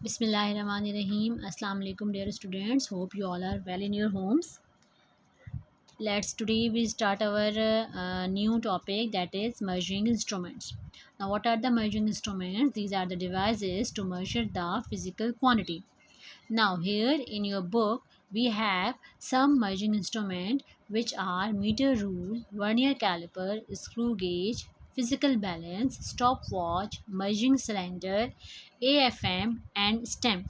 Bismillahirrahmanirrahim. Assalamu alaikum dear students. Hope you all are well in your homes. Let's today we start our new topic, that is measuring instruments. Now what are the measuring instruments? These are the devices to measure the physical quantity. Now here in your book we have some measuring instrument which are meter rule, vernier caliper, screw gauge, physical balance, stopwatch, measuring cylinder, AFM and stem.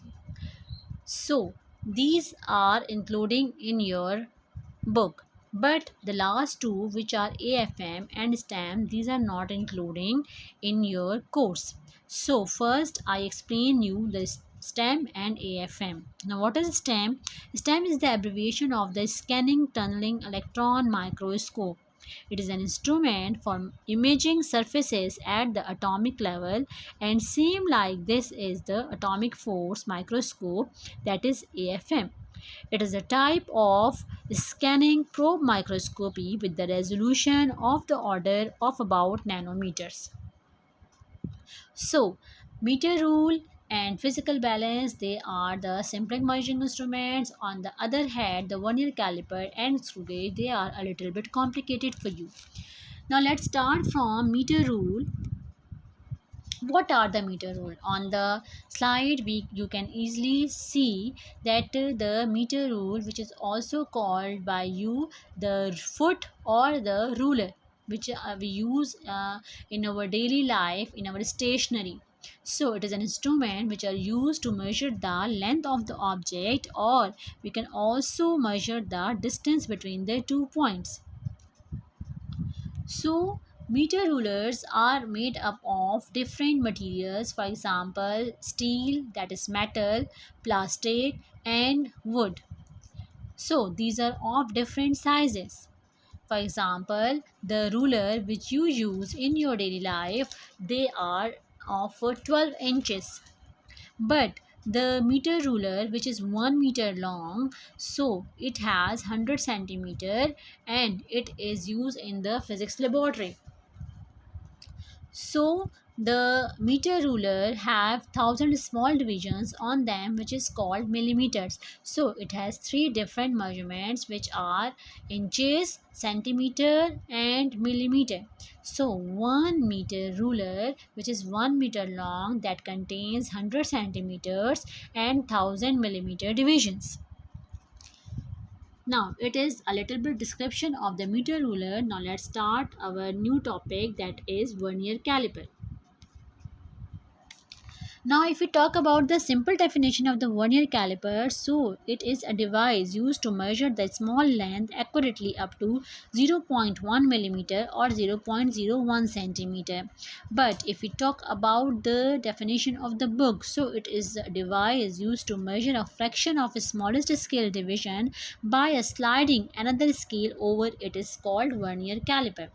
So these are including in your book. But the last two, which are AFM and STEM, these are not including in your course. So first I explain you the STEM and AFM. Now what is STEM? STEM is the abbreviation of the scanning tunneling electron microscope. It is an instrument for imaging surfaces at the atomic level, and same like this is the atomic force microscope, that is AFM. It is a type of scanning probe microscopy with the resolution of the order of about nanometers. So, meter rule and physical balance, they are the simple measuring instruments. On the other hand, the vernier caliper and screw gauge, they are a little bit complicated for you. Now let's start from meter rule. What are the meter rule? On the slide you can easily see that the meter rule, which is also called by you the foot or the ruler, which we use in our daily life, in our stationery. So it is an instrument which are used to measure the length of the object, or we can also measure the distance between the 2 points. So, meter rulers are made up of different materials, for example, steel, that is metal, plastic, and wood. So, these are of different sizes. For example, the ruler which you use in your daily life, they are of 12 inches. But the meter ruler, which is 1 meter long, so it has 100 centimeter, and it is used in the physics laboratory. So the meter ruler have 1,000 small divisions on them, which is called millimeters. So it has three different measurements, which are inches, centimeter and millimeter. So 1 meter ruler, which is 1 meter long, that contains 100 centimeters and 1,000 millimeter divisions. Now it is a little bit description of the meter ruler. Now let's start our new topic, that is vernier caliper. Now, if we talk about the simple definition of the vernier caliper, so it is a device used to measure the small length accurately up to 0.1 millimeter or 0.01 centimeter. But if we talk about the definition of the book, so it is a device used to measure a fraction of a smallest scale division by a sliding another scale over it, is called vernier caliper.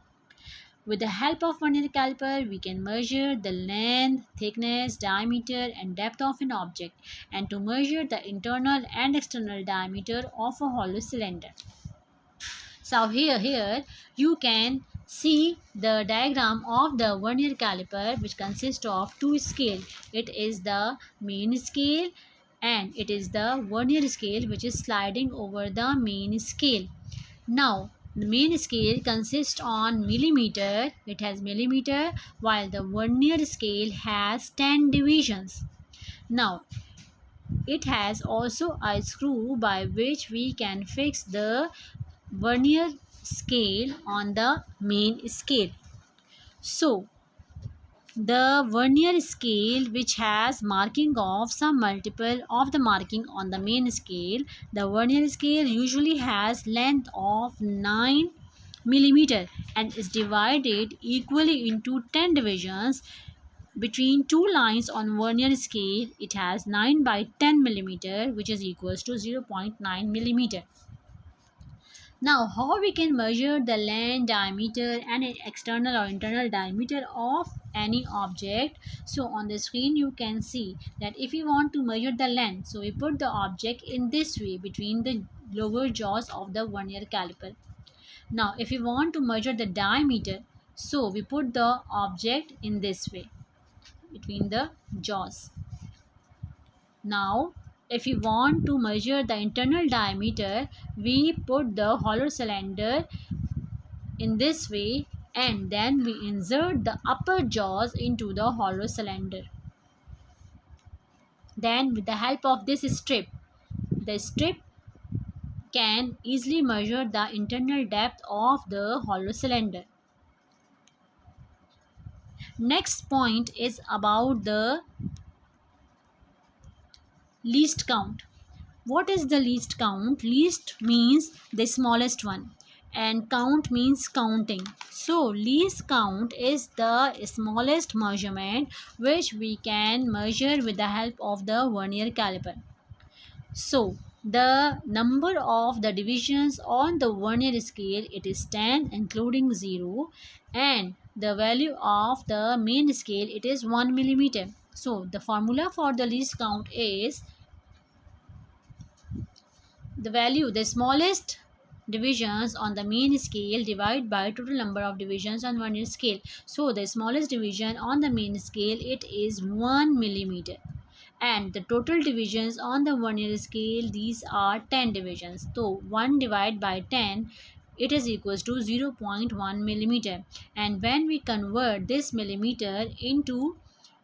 With the help of vernier caliper, we can measure the length, thickness, diameter, and depth of an object, and to measure the internal and external diameter of a hollow cylinder. So here you can see the diagram of the vernier caliper, which consists of two scales. It is the main scale and it is the vernier scale, which is sliding over the main scale. Now, the main scale consists on millimeter, it has millimeter, while the vernier scale has 10 divisions. Now, it has also a screw by which we can fix the vernier scale on the main scale. So, the vernier scale, which has marking of some multiple of the marking on the main scale, the vernier scale usually has length of 9 millimeter and is divided equally into 10 divisions. Between two lines on vernier scale, it has 9 by 10 millimeter, which is equals to 0.9 millimeter. Now, how we can measure the length, diameter and external or internal diameter of any object? So on the screen you can see that if we want to measure the length, so we put the object in this way between the lower jaws of the vernier caliper. Now if we want to measure the diameter, so we put the object in this way between the jaws. Now, if you want to measure the internal diameter, we put the hollow cylinder in this way and then we insert the upper jaws into the hollow cylinder. Then with the help of this strip, the strip can easily measure the internal depth of the hollow cylinder. Next point is about the least count. What is the least count? Least means the smallest one and count means counting. So least count is the smallest measurement which we can measure with the help of the vernier caliper. So the number of the divisions on the vernier scale, it is 10 including 0, and the value of the main scale, it is 1 millimeter. So the formula for the least count is the value, the smallest divisions on the main scale divided by total number of divisions on vernier scale. So the smallest division on the main scale, it is 1 millimeter, and the total divisions on the vernier scale, these are 10 divisions. So 1 divided by 10, it is equals to 0.1 millimeter, and when we convert this millimeter into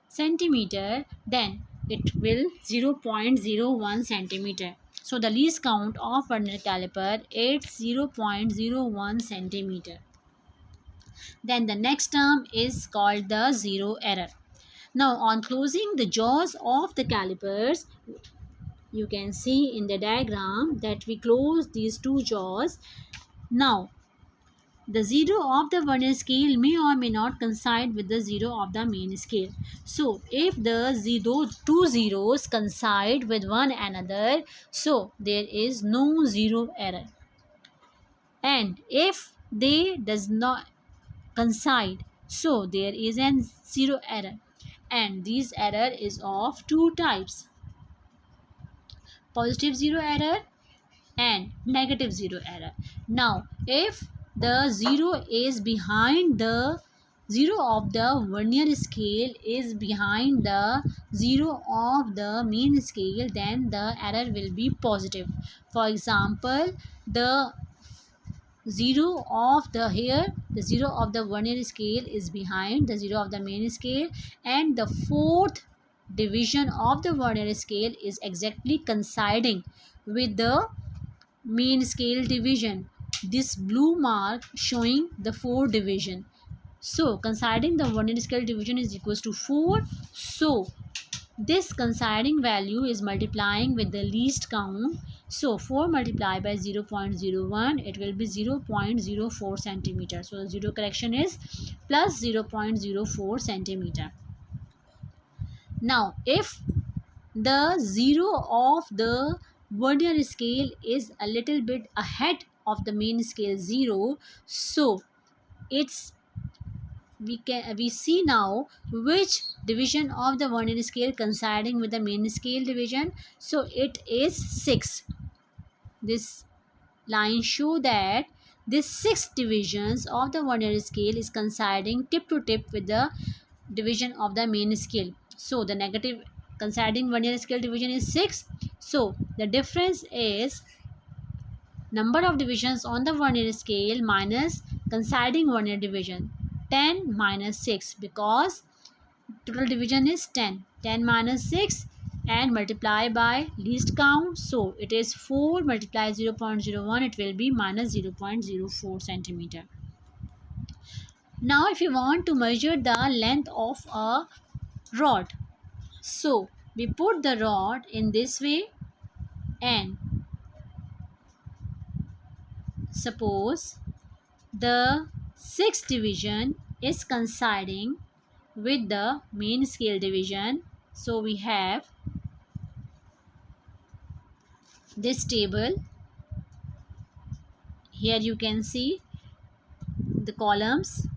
centimeter, then it will 0.01 centimeter. So the least count of vernier caliper is 0.01 centimeter. Then the next term is called the zero error. Now on closing the jaws of the calipers, you can see in the diagram that we close these two jaws. Now the zero of the vernier scale may or may not coincide with the zero of the main scale. So if the two zeros coincide with one another, so there is no zero error. And if they does not coincide, so there is an zero error. And this error is of two types: positive zero error and negative zero error. Now if the zero is behind the zero of the vernier scale is behind the zero of the main scale, then the error will be positive. For example, the zero of the here, the zero of the vernier scale is behind the zero of the main scale, and the fourth division of the vernier scale is exactly coinciding with the main scale division. This blue mark showing the 4 division. So coinciding the vernier scale division is equals to 4. So this coinciding value is multiplying with the least count. So 4 multiplied by 0.01, it will be 0.04 centimeter. So the zero correction is plus 0.04 centimeter. Now if the zero of the vernier scale is a little bit ahead of the main scale 0, so it's we see now which division of the vernier scale coinciding with the main scale division. So it is 6. This line show that this 6 divisions of the vernier scale is coinciding tip to tip with the division of the main scale. So the negative coinciding vernier scale division is 6. So the difference is number of divisions on the vernier scale minus coinciding vernier division. 10 minus 6, because total division is 10. 10 minus 6 and multiply by least count. So it is 4 multiply 0.01, it will be minus 0.04 centimeter. Now if you want to measure the length of a rod, so we put the rod in this way, and suppose the 6th division is coinciding with the main scale division. So we have this table. Here you can see the columns.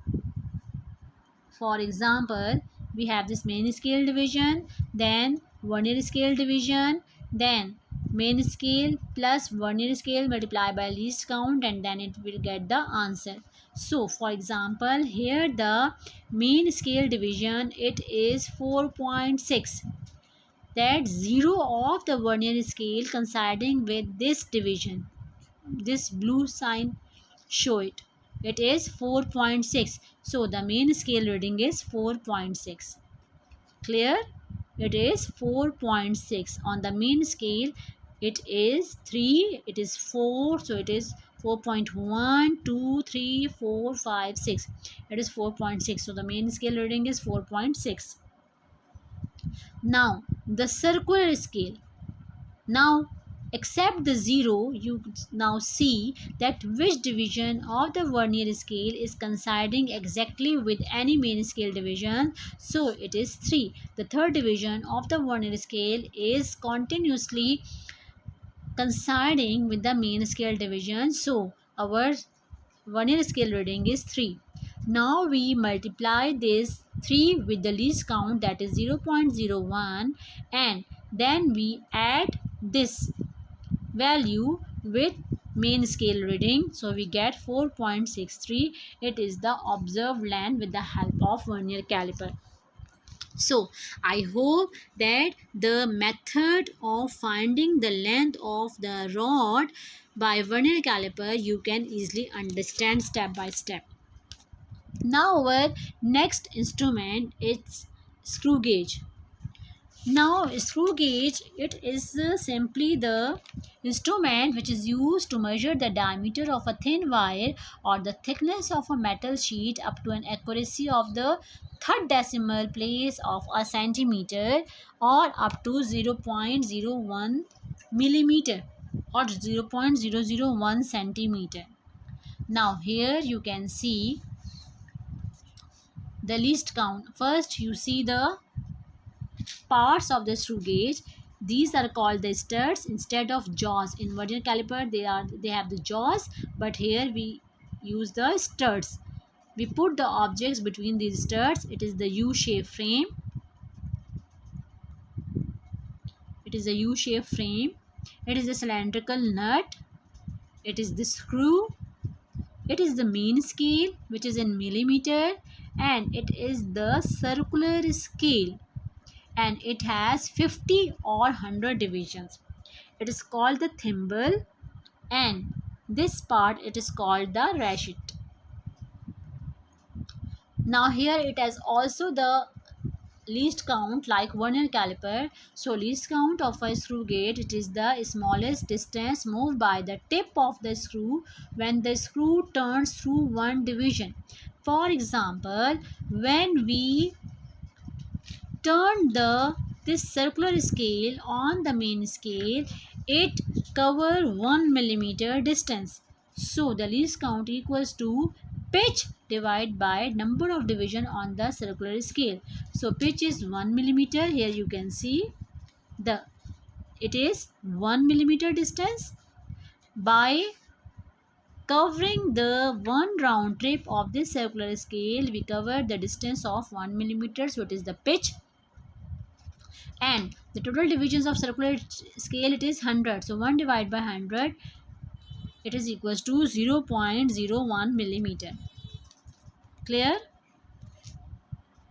For example, we have this main scale division, then vernier scale division, then main scale plus vernier scale multiplied by least count, and then it will get the answer. So for example, here the main scale division, it is 4.6, that zero of the vernier scale coinciding with this division. This blue sign show it. It is 4.6. So the main scale reading is 4.6. Clear? It is 4.6. On the main scale, it is 3, it is 4, so it is 4.1, 2, 3, 4, 5, 6. It is 4.6. So the main scale reading is 4.6. Now, the circular scale. Now, except the 0, you now see that which division of the vernier scale is coinciding exactly with any main scale division. So it is 3. The third division of the vernier scale is continuously coinciding with the main scale division. So our vernier scale reading is 3. Now we multiply this 3 with the least count, that is 0.01, and then we add this value with main scale reading, so we get 4.63. It is the observed length with the help of vernier caliper. So I hope that the method of finding the length of the rod by vernier caliper you can easily understand step by step. Now our next instrument is screw gauge. Now, screw gauge, it is simply the instrument which is used to measure the diameter of a thin wire or the thickness of a metal sheet up to an accuracy of the third decimal place of a centimeter or up to 0.01 millimeter or 0.001 centimeter. Now, here you can see the least count. First, you see the parts of the screw gauge. These are called the studs instead of jaws. In vernier caliper they have the jaws, but here we use the studs. We put the objects between these studs. It is the U-shaped frame. It is a U-shaped frame. It is a cylindrical nut. It is the screw. It is the main scale, which is in millimeter, and it is the circular scale, and it has 50 or 100 divisions. It is called the thimble, and this part it is called the ratchet. Now here it has also the least count like vernier caliper. So least count of a screw gauge, it is the smallest distance moved by the tip of the screw when the screw turns through one division. For example, when we turn this circular scale on the main scale, it cover 1 millimeter distance. So the least count equals to pitch divided by number of division on the circular scale. So pitch is 1 millimeter. Here you can see the it is 1 millimeter distance. By covering the one round trip of this circular scale, we cover the distance of 1 millimeter. So it is the pitch. And the total divisions of circular scale, it is 100. So 1 divided by 100, it is equals to 0.01 millimeter. Clear?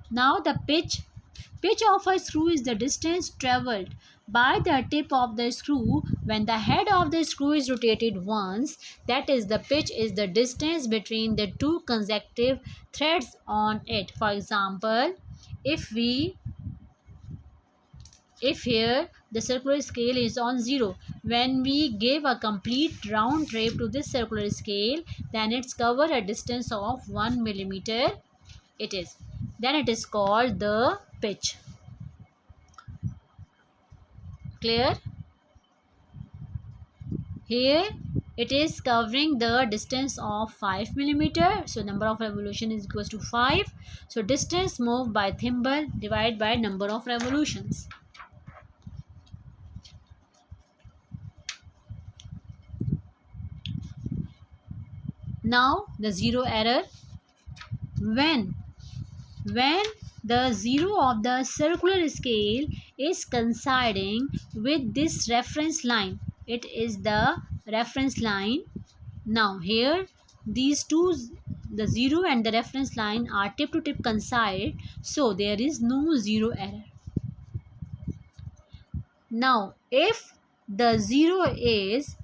Now the pitch of a screw is the distance traveled by the tip of the screw when the head of the screw is rotated once. That is, the pitch is the distance between the two consecutive threads on it. For example, if here the circular scale is on 0, when we give a complete round trip to this circular scale, then it's cover a distance of 1 millimeter. Then it is called the pitch. Clear? Here it is covering the distance of 5 millimeter. So number of revolution is equals to 5. So distance moved by thimble divided by number of revolutions. Now the zero error. When the zero of the circular scale is coinciding with this reference line, it is the reference line. Now here these two, the zero and the reference line, are tip to tip coincide, so there is no zero error. Now if the 0 is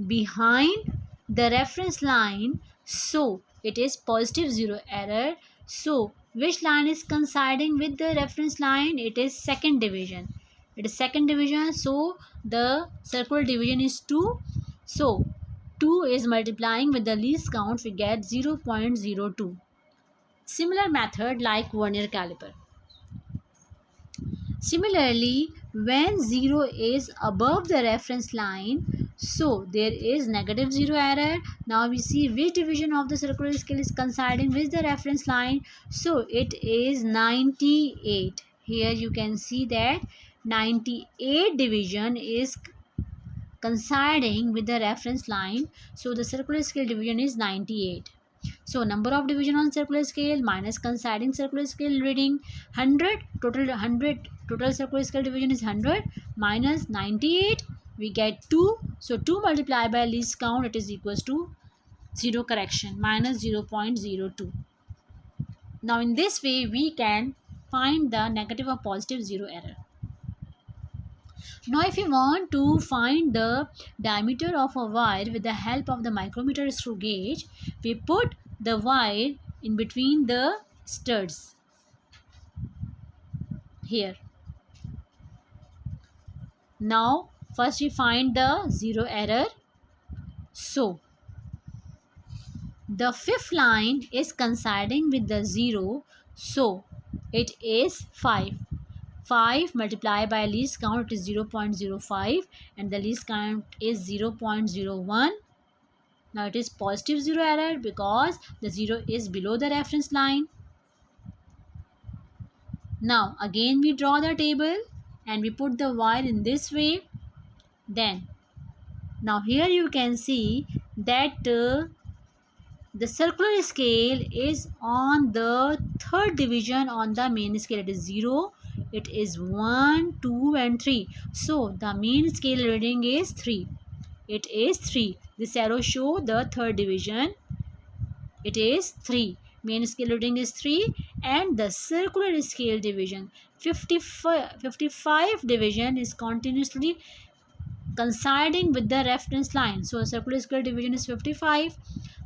behind the reference line, so it is positive 0 error. So which line is coinciding with the reference line? It is second division. It is second division, so the circular division is 2. So 2 is multiplying with the least count, we get 0.02. Similar method like vernier caliper. Similarly, when 0 is above the reference line, so there is negative 0 error. Now we see which division of the circular scale is coinciding with the reference line. So it is 98. Here you can see that 98 division is coinciding with the reference line. So the circular scale division is 98. So number of division on circular scale minus coinciding circular scale reading 100, total circular scale division is 100 minus 98, we get 2. So 2 multiplied by least count, it is equals to 0, correction, minus 0.02. Now in this way we can find the negative or positive 0 error. Now if you want to find the diameter of a wire with the help of the micrometer screw gauge, we put the wire in between the studs here. Now first we find the 0 error. So the fifth line is coinciding with the 0, so it is 5. 5 multiplied by least count, it is 0.05, and the least count is 0.01. Now it is positive 0 error because the 0 is below the reference line. Now again we draw the table and we put the wire in this way. Then now here you can see that the circular scale is on the third division on the main scale. It is 0, it is 1, 2 and 3. So the main scale reading is 3. It is 3. This arrow show the third division. It is 3. Main scale reading is 3 and the circular scale division 55 division is continuously coinciding with the reference line. So circular scale division is 55.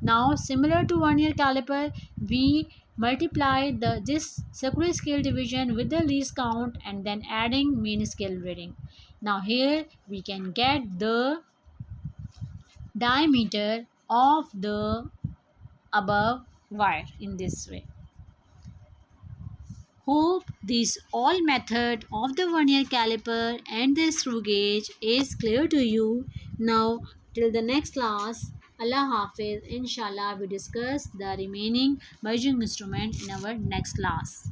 Now similar to vernier caliper, we multiply this circular scale division with the least count and then adding main scale reading. Now here we can get the diameter of the above wire in this way. Hope this all method of the vernier caliper and the screw gauge is clear to you. Now till the next class, Allah Hafiz. Inshallah we discuss the remaining measuring instrument in our next class.